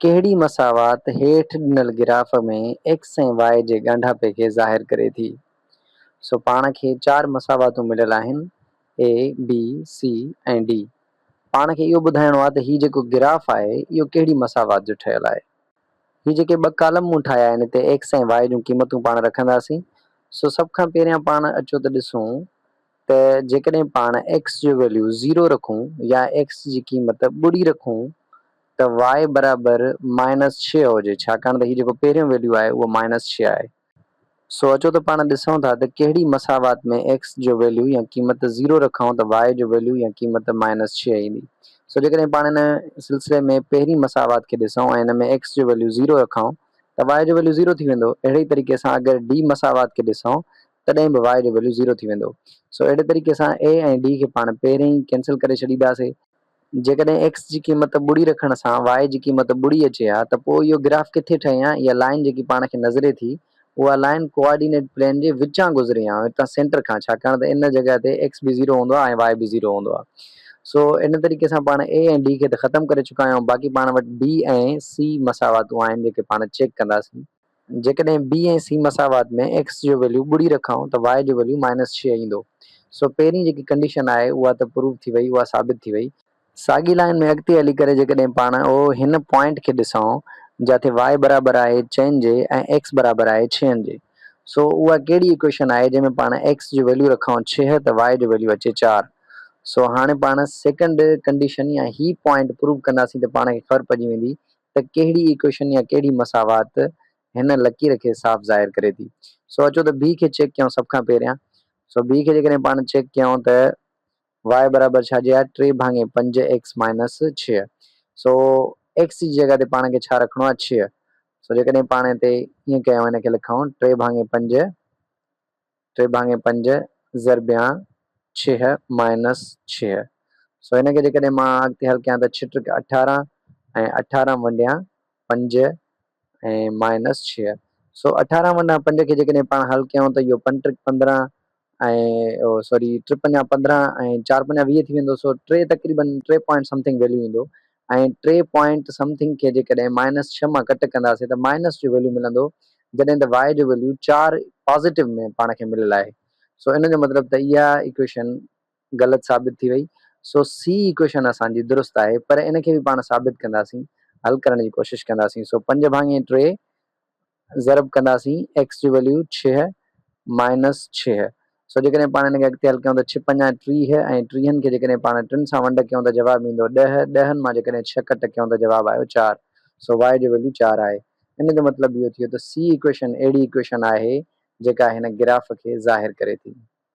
कहिड़ी मसावात हेठि ॾिनल ग्राफ में एक्स ऐं वाई जे ॻंढापे खे ज़ाहिर करे थी। सो पाण खे 4 मसावातूं मिलियल आहिनि, ए बी सी ऐं डी। पाण खे इहो ॿुधाइणो आहे त हीउ जेको ग्राफ आहे इहो कहिड़ी मसावात जो ठहियल आहे। हीउ जेके 2 कॉलम मूं ठाहिया आहिनि हिते एक्स ऐं वाई जूं क़ीमतूं पाण रखंदासीं। सो सभ खां पहिरियां पाण अचो त ॾिसूं त जेकॾहिं पाण एक्स जो वैल्यू 0 रखूं या एक्स जी क़ीमत ॿुड़ी रखूं त y बराबरि -6 हुजे, छाकाणि त हीउ जेको पहिरियों वैल्यू आहे उहो -6 आहे। सो अचो त पाण ॾिसूं था त कहिड़ी मसावात में एक्स जो वैल्यू या क़ीमत 0 रखूं त y जो वैल्यू या क़ीमत -6 ईंदी। सो जेकॾहिं पाण हिन सिलसिले में पहिरीं मसावात खे ॾिसूं ऐं हिन में एक्स जो वैल्यू 0 रखूं त y जो वैल्यू 0 थी वेंदो। अहिड़े तरीक़े सां अगरि डी मसावात खे ॾिसूं तॾहिं बि y जो वैल्यू 0 थी वेंदो। सो अहिड़े तरीक़े सां ए ऐं डी खे पाण पहिरियों ई कैंसिल करे छॾींदासीं। जेकॾहिं एक्स जी क़ीमत ॿुड़ी रखण सां वाई जी क़ीमत ॿुड़ी अचे हा त पोइ इहो ग्राफ किथे ठहे हा, इहा लाइन जेकी पाण खे नज़रे थी उहा लाइन कोऑर्डिनेट प्लेन जे विचां गुज़रे हा, हितां सेंटर खां, छाकाणि त इन जॻह ते एक्स बि 0 हूंदो आहे ऐं वाई बि 0 हूंदो आहे। सो इन तरीक़े सां पाण ए ऐं डी खे त ख़तमु करे चुका आहियूं, बाक़ी पाण वटि बी ऐं सी मसावातूं आहिनि जेके पाण चेक कंदासीं। जेकॾहिं बी ऐं सी मसावात में एक्स जो वैल्यू ॿुड़ी रखूं त वाई जो वैल्यू -6 ईंदो। सो पहिरीं जेकी कंडीशन आहे उहा त प्रूव थी वई, उहा साबित थी वई। साॻी लाइन में अॻिते हली करे जेकॾहिं पाण हिन पॉइंट खे ॾिसूं जिथे y बराबरि आहे 4 जे ऐं x बराबरि आहे 6 जे। सो उहा कहिड़ी इक्वेशन आहे जंहिंमें पाण x जो वैल्यू रखूं 6 त y जो वैल्यू अचे 4। सो हाणे पाण सेकंड कंडीशन या ही पॉइंट प्रूव कंदासीं त पाण खे ख़बर पइजी वेंदी त कहिड़ी इक्वेशन या कहिड़ी मसावात हिन लकीर खे साफ़ ज़ाहिर करे थी। सो अचो त बी खे चेक कयूं सभ खां पहिरियां। सो बी खे जेकॾहिं पाण चेक कयूं त y बराबरि छाजे आहे 3/5 x - 6। सो x जी जॻह ते पाण खे छा रखिणो आहे 6। सो जेकॾहिं पाण हिते ईअं कयूं, हिनखे लिखूं 3/5 ज़रबिया 6 - 6। सो हिनखे जेकॾहिं मां अॻिते हल कयां त 6 × 18 ऐं 18/5 ऐं -6। सो 18/5 खे जेकॾहिं पाण हल कयूं त इहो 5 × 15 ऐं सॉरी 3 × 5 = 15 ऐं 4 × 5 = 20 थी वेंदो। सो तक़रीबन 3 पॉइंट समथिंग वैल्यू ईंदो ऐं 3 पॉइंट समथिंग खे जेकॾहिं -6 मां कट कंदासीं त माइनस जो वैल्यू मिलंदो, जॾहिं त y जो वैल्यू 4 पॉज़िटिव में पाण खे मिलियल आहे। सो इन जो मतिलबु त इहा इक्वेशन ग़लति साबित थी वई। सो सी इक्वेशन असांजी दुरुस्त आहे, पर इनखे बि पाण साबित कंदासीं, हल करण जी कोशिशि कंदासीं। सो 5/3 ज़रब कंदासीं x जो वैल्यू 6 - 6। सो जेकॾहिं पाण हिनखे अॻिते हल कयूं त 6 × 5 = 30 ऐं 30 खे जेकॾहिं पाण 3 सां वंड कयूं त जवाबु ईंदो 10। 10 मां जेकॾहिं 6 कट कयूं त जवाबु आयो 4। सो y जो वैल्यू 4 आहे। इन जो मतिलबु इहो थियो त सी इक्वेशन अहिड़ी इक्वेशन आहे जेका हिन ग्राफ खे ज़ाहिर करे थी।